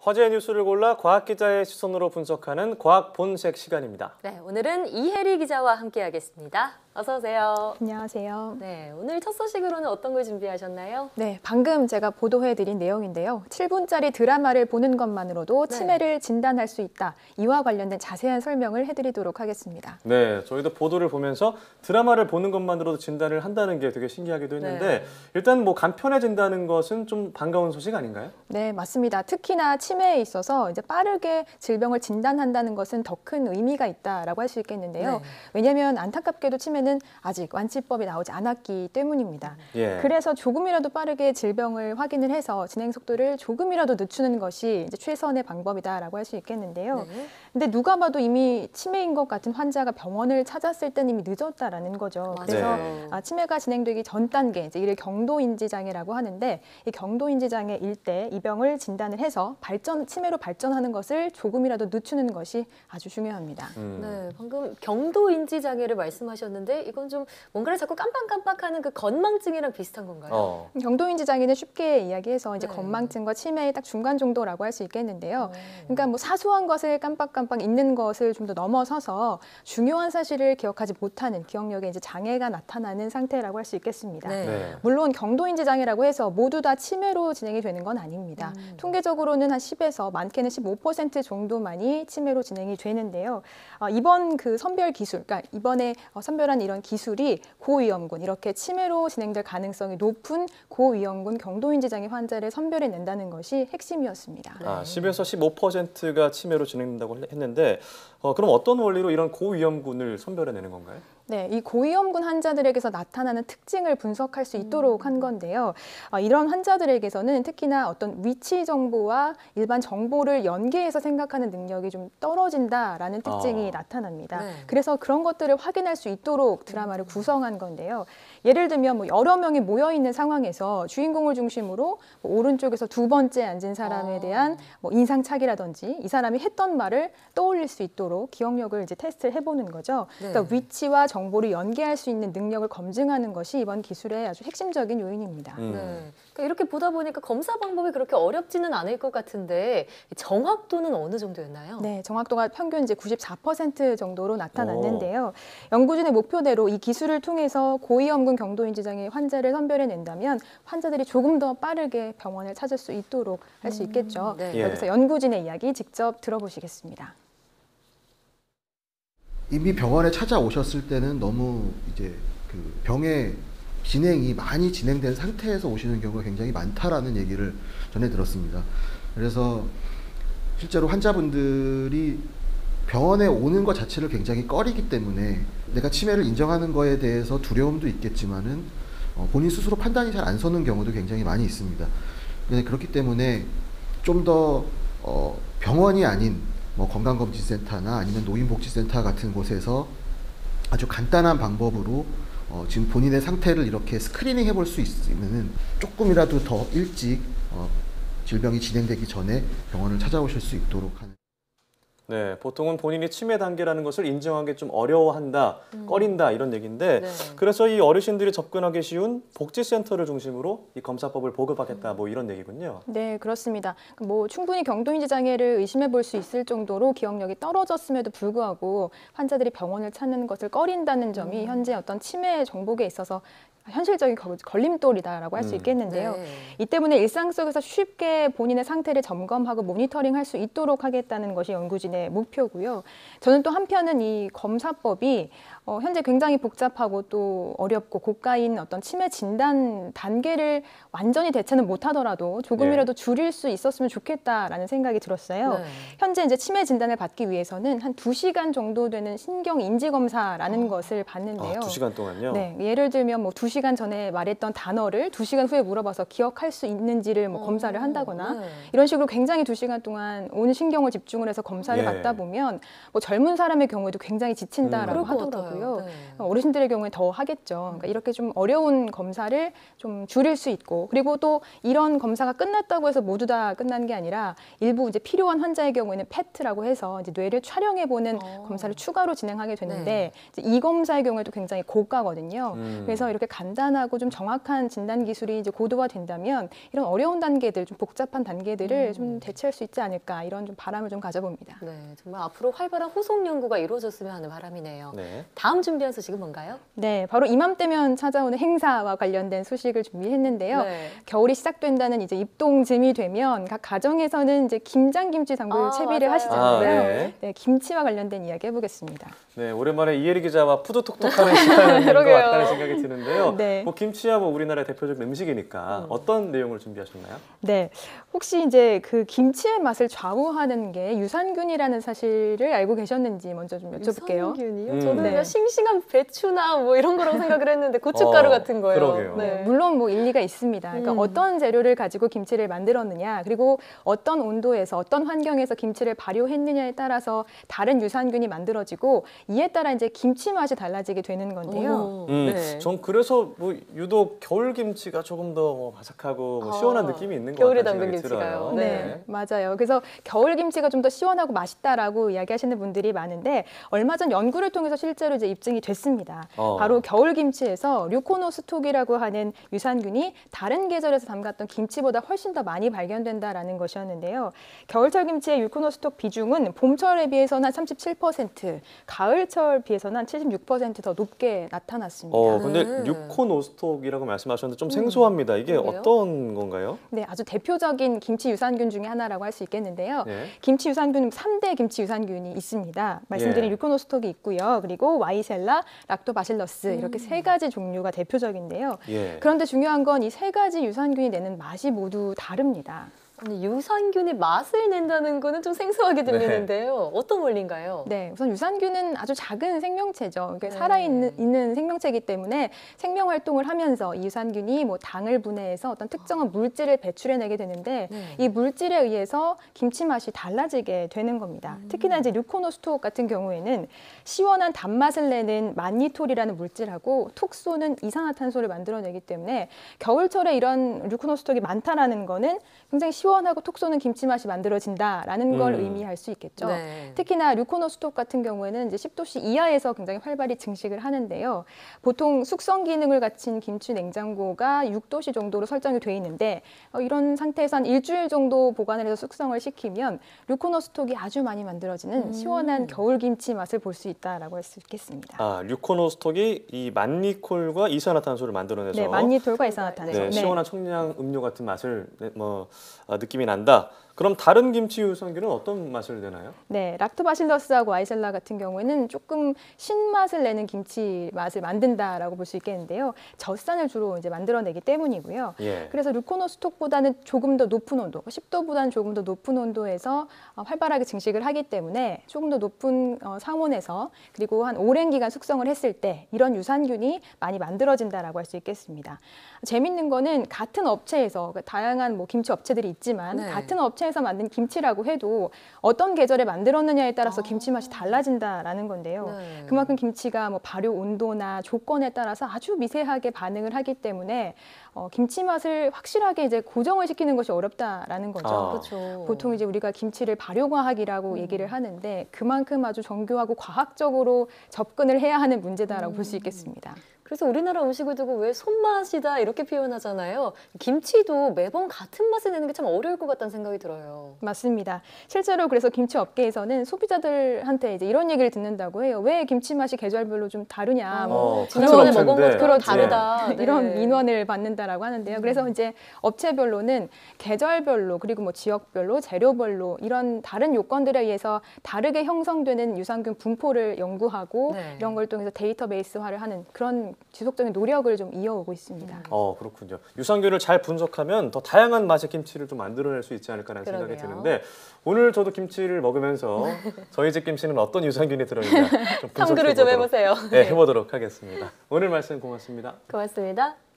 화제의 뉴스를 골라 과학 기자의 시선으로 분석하는 과학 본색 시간입니다. 네, 오늘은 이혜리 기자와 함께하겠습니다. 어서 오세요. 안녕하세요. 네, 오늘 첫 소식으로는 어떤 걸 준비하셨나요? 네, 방금 제가 보도해드린 내용인데요. 7분짜리 드라마를 보는 것만으로도 치매를 진단할 수 있다. 이와 관련된 자세한 설명을 해드리도록 하겠습니다. 네, 저희도 보도를 보면서 드라마를 보는 것만으로도 진단을 한다는 게 되게 신기하기도 했는데 일단 뭐 간편해진다는 것은 좀 반가운 소식 아닌가요? 네, 맞습니다. 특히나 치매에 있어서 이제 빠르게 질병을 진단한다는 것은 더 큰 의미가 있다라고 할 수 있겠는데요. 왜냐하면 안타깝게도 치매는 아직 완치법이 나오지 않았기 때문입니다. 그래서 조금이라도 빠르게 질병을 확인을 해서 진행 속도를 조금이라도 늦추는 것이 이제 최선의 방법이다라고 할 수 있겠는데요. 근데 누가 봐도 이미 치매인 것 같은 환자가 병원을 찾았을 땐 이미 늦었다라는 거죠. 그래서 치매가 진행되기 전 단계, 이제 이를 경도인지 장애라고 하는데 이 경도인지 장애일 때 이 병을 진단을 해서 치매로 발전하는 것을 조금이라도 늦추는 것이 아주 중요합니다. 네, 방금 경도인지 장애를 말씀하셨는데 이건 좀 뭔가를 자꾸 깜빡깜빡하는 그 건망증이랑 비슷한 건가요? 경도인지 장애는 쉽게 이야기해서 이제 건망증과 치매의 딱 중간 정도라고 할 수 있겠는데요. 그러니까 뭐 사소한 것을 깜빡깜빡 잊는 것을 좀 더 넘어서서 중요한 사실을 기억하지 못하는 기억력에 이제 장애가 나타나는 상태라고 할 수 있겠습니다. 물론 경도인지 장애라고 해서 모두 다 치매로 진행이 되는 건 아닙니다. 통계적으로는 한 10에서 많게는 15% 정도만이 치매로 진행이 되는데요. 이번 그 선별 기술, 그러니까 이번에 선별한 이런 기술이 고위험군, 이렇게 치매로 진행될 가능성이 높은 고위험군 경도인지 장애 환자를 선별해낸다는 것이 핵심이었습니다. 10에서 15%가 치매로 진행된다고 했는데 그럼 어떤 원리로 이런 고위험군을 선별해내는 건가요? 네, 이 고위험군 환자들에게서 나타나는 특징을 분석할 수 있도록 한 건데요. 이런 환자들에게서는 특히나 어떤 위치 정보와 일반 정보를 연계해서 생각하는 능력이 좀 떨어진다라는 특징이 나타납니다. 그래서 그런 것들을 확인할 수 있도록 드라마를 구성한 건데요. 예를 들면 뭐 여러 명이 모여 있는 상황에서 주인공을 중심으로 뭐 오른쪽에서 두 번째 앉은 사람에 대한 뭐 인상착의라든지 이 사람이 했던 말을 떠올릴 수 있도록 기억력을 이제 테스트를 해보는 거죠. 그러니까 위치와 정보를 연계할 수 있는 능력을 검증하는 것이 이번 기술의 아주 핵심적인 요인입니다. 그러니까 이렇게 보다 보니까 검사 방법이 그렇게 어렵지는 않을 것 같은데 정확도는 어느 정도였나요? 네, 정확도가 평균 이제 94% 정도로 나타났는데요. 연구진의 목표대로 이 기술을 통해서 고위험군 경도인지 장애 환자를 선별해낸다면 환자들이 조금 더 빠르게 병원을 찾을 수 있도록 할 수 있겠죠. 여기서 연구진의 이야기 직접 들어보시겠습니다. 이미 병원에 찾아오셨을 때는 너무 이제 그 병의 진행이 많이 진행된 상태에서 오시는 경우가 굉장히 많다라는 얘기를 전해 들었습니다. 그래서 실제로 환자분들이 병원에 오는 것 자체를 굉장히 꺼리기 때문에 내가 치매를 인정하는 거에 대해서 두려움도 있겠지만은 본인 스스로 판단이 잘 안 서는 경우도 굉장히 많이 있습니다. 그렇기 때문에 좀 더 병원이 아닌 뭐 건강검진센터나 아니면 노인복지센터 같은 곳에서 아주 간단한 방법으로 지금 본인의 상태를 이렇게 스크리닝 해볼 수 있으면 조금이라도 더 일찍 질병이 진행되기 전에 병원을 찾아오실 수 있도록 하는. 네, 보통은 본인이 치매 단계라는 것을 인정하기 좀 어려워한다, 꺼린다 이런 얘기인데 그래서 이 어르신들이 접근하기 쉬운 복지센터를 중심으로 이 검사법을 보급하겠다 뭐 이런 얘기군요. 네, 그렇습니다. 뭐 충분히 경도인지 장애를 의심해 볼 수 있을 정도로 기억력이 떨어졌음에도 불구하고 환자들이 병원을 찾는 것을 꺼린다는 점이 현재 어떤 치매 정복에 있어서 현실적인 걸림돌이다라고 할 수 있겠는데요. 이 때문에 일상 속에서 쉽게 본인의 상태를 점검하고 모니터링할 수 있도록 하겠다는 것이 연구진의 목표고요. 저는 또 한편은 이 검사법이 현재 굉장히 복잡하고 또 어렵고 고가인 어떤 치매 진단 단계를 완전히 대체는 못하더라도 조금이라도 줄일 수 있었으면 좋겠다라는 생각이 들었어요. 현재 이제 치매 진단을 받기 위해서는 한 2시간 정도 되는 신경 인지 검사라는 것을 받는데요. 2시간 동안요? 네, 예를 들면 뭐 2시간 전에 말했던 단어를 2시간 후에 물어봐서 기억할 수 있는지를 뭐 검사를 한다거나 이런 식으로 굉장히 2시간 동안 온 신경을 집중을 해서 검사를 받다 보면 뭐 젊은 사람의 경우에도 굉장히 지친다라고 하더라고요. 어르신들의 경우에 더 하겠죠. 그러니까 이렇게 좀 어려운 검사를 좀 줄일 수 있고 그리고 또 이런 검사가 끝났다고 해서 모두 다 끝난 게 아니라 일부 이제 필요한 환자의 경우에는 PET라고 해서 이제 뇌를 촬영해보는 검사를 추가로 진행하게 되는데 이제 이 검사의 경우에도 굉장히 고가거든요. 그래서 이렇게 간단하고 좀 정확한 진단 기술이 이제 고도화된다면 이런 어려운 단계들, 좀 복잡한 단계들을 좀 대체할 수 있지 않을까 이런 좀 바람을 좀 가져봅니다. 네, 정말 앞으로 활발한 후속 연구가 이루어졌으면 하는 바람이네요. 네. 다음 준비한 소식은 뭔가요? 네, 바로 이맘때면 찾아오는 행사와 관련된 소식을 준비했는데요. 네. 겨울이 시작된다는 이제 입동쯤이 되면 각 가정에서는 이제 김장김치 담글 채비를 맞아요. 하시잖아요. 네. 네, 김치와 관련된 이야기 해보겠습니다. 네, 오랜만에 이혜리 기자와 푸드톡톡하는 시간이 된 것 그러게요. 같다는 생각이 드는데요. 네. 뭐 김치야 뭐 우리나라의 대표적인 음식이니까 어떤 내용을 준비하셨나요? 네, 혹시 이제 그 김치의 맛을 좌우하는 게 유산균이라는 사실을 알고 계셨는지 먼저 좀 여쭤볼게요. 유산균이요? 저는 네. 그냥 싱싱한 배추나 뭐 이런 거라고 생각을 했는데 고춧가루 같은 거예요. 그러게요. 네, 물론 뭐 일리가 있습니다. 그러니까 어떤 재료를 가지고 김치를 만들었느냐, 그리고 어떤 온도에서 어떤 환경에서 김치를 발효했느냐에 따라서 다른 유산균이 만들어지고 이에 따라 이제 김치 맛이 달라지게 되는 건데요. 네. 전 그래서 뭐 유독 겨울 김치가 조금 더 뭐 바삭하고 뭐 시원한 느낌이 있는 것 겨울에 같다는 담근 생각이 들어요. 김치가요. 네, 맞아요. 그래서 겨울 김치가 좀 더 시원하고 맛있다라고 이야기하시는 분들이 많은데 얼마 전 연구를 통해서 실제로 이제 입증이 됐습니다. 바로 겨울 김치에서 류코노스톡이라고 하는 유산균이 다른 계절에서 담갔던 김치보다 훨씬 더 많이 발견된다라는 것이었는데요. 겨울철 김치의 류코노스톡 비중은 봄철에 비해서는 한 37%, 가을철 비해서는 한 76%더 높게 나타났습니다. 근데 뉴코노스톡이라고 말씀하셨는데 좀 생소합니다. 이게 그러게요. 어떤 건가요? 네, 아주 대표적인 김치 유산균 중에 하나라고 할 수 있겠는데요. 네. 김치 유산균 3대 김치 유산균이 있습니다. 말씀드린 예. 류코노스톡이 있고요. 그리고 와이셀라, 락토바실러스 이렇게 세 가지 종류가 대표적인데요. 예. 그런데 중요한 건 이 세 가지 유산균이 내는 맛이 모두 다릅니다. 아니, 유산균이 맛을 낸다는 거는 좀 생소하게 들리는데요. 어떤 원리인가요? 네, 우선 유산균은 아주 작은 생명체죠. 그러니까 네. 살아있는 생명체이기 때문에 생명 활동을 하면서 이 유산균이 뭐 당을 분해해서 어떤 특정한 물질을 배출해내게 되는데 네. 이 물질에 의해서 김치 맛이 달라지게 되는 겁니다. 특히나 이제 류코노스톡 같은 경우에는 시원한 단맛을 내는 만니톨이라는 물질하고 톡 쏘는 이산화탄소를 만들어내기 때문에 겨울철에 이런 류코노스톡이 많다라는 거는 굉장히 시원하고 톡 쏘는 김치 맛이 만들어진다라는 걸 의미할 수 있겠죠. 네. 특히나 류코노스톡 같은 경우에는 이제 10도씨 이하에서 굉장히 활발히 증식을 하는데요. 보통 숙성 기능을 갖춘 김치 냉장고가 6도씨 정도로 설정이 돼 있는데 이런 상태에서 한 일주일 정도 보관을 해서 숙성을 시키면 류코노스톡이 아주 많이 만들어지는 시원한 겨울 김치 맛을 볼 수 있다라고 할 수 있겠습니다. 류코노스톡이 이 만니콜과 이산화탄소를 만들어내서 네, 만니톨과 이산화탄소. 네, 시원한 청량 음료 같은 맛을 느낌이 난다. 그럼 다른 김치 유산균은 어떤 맛을 내나요? 네, 락토바실러스하고 와이셀라 같은 경우에는 조금 신맛을 내는 김치 맛을 만든다라고 볼 수 있겠는데요. 젖산을 주로 이제 만들어내기 때문이고요. 예. 그래서 류코노스톡보다는 조금 더 높은 온도, 10도보다는 조금 더 높은 온도에서 활발하게 증식을 하기 때문에 조금 더 높은 상온에서 그리고 한 오랜 기간 숙성을 했을 때 이런 유산균이 많이 만들어진다라고 할 수 있겠습니다. 재밌는 거는 같은 업체에서 다양한 뭐 김치 업체들이 있지만 네. 같은 업체에서 만든 김치라고 해도 어떤 계절에 만들었느냐에 따라서 김치 맛이 달라진다라는 건데요. 네. 그만큼 김치가 뭐 발효 온도나 조건에 따라서 아주 미세하게 반응을 하기 때문에 김치 맛을 확실하게 이제 고정을 시키는 것이 어렵다라는 거죠. 그렇죠. 보통 이제 우리가 김치를 발효과학이라고 얘기를 하는데 그만큼 아주 정교하고 과학적으로 접근을 해야 하는 문제다라고 볼 수 있겠습니다. 그래서 우리나라 음식을 두고 왜 손맛이다 이렇게 표현하잖아요. 김치도 매번 같은 맛을 내는 게 참 어려울 것 같다는 생각이 들어요. 맞습니다. 실제로 그래서 김치 업계에서는 소비자들한테 이제 이런 얘기를 듣는다고 해요. 왜 김치 맛이 계절별로 좀 다르냐. 지난번에 같은 먹은 업체인데. 것도 다르다. 네. 이런 민원을 받는다라고 하는데요. 그래서 이제 업체별로는 계절별로 그리고 뭐 지역별로 재료별로 이런 다른 요건들에 의해서 다르게 형성되는 유산균 분포를 연구하고 네. 이런 걸 통해서 데이터베이스화를 하는 그런 지속적인 노력을 좀 이어오고 있습니다. 그렇군요. 유산균을 잘 분석하면 더 다양한 맛의 김치를 좀 만들어낼 수 있지 않을까라는 생각이 그러게요. 드는데 오늘 저도 김치를 먹으면서 저희 집 김치는 어떤 유산균이 들어있나 좀 탐구를 좀 분석해보도록 해보세요. 네, 해보도록 하겠습니다. 오늘 말씀 고맙습니다. 고맙습니다.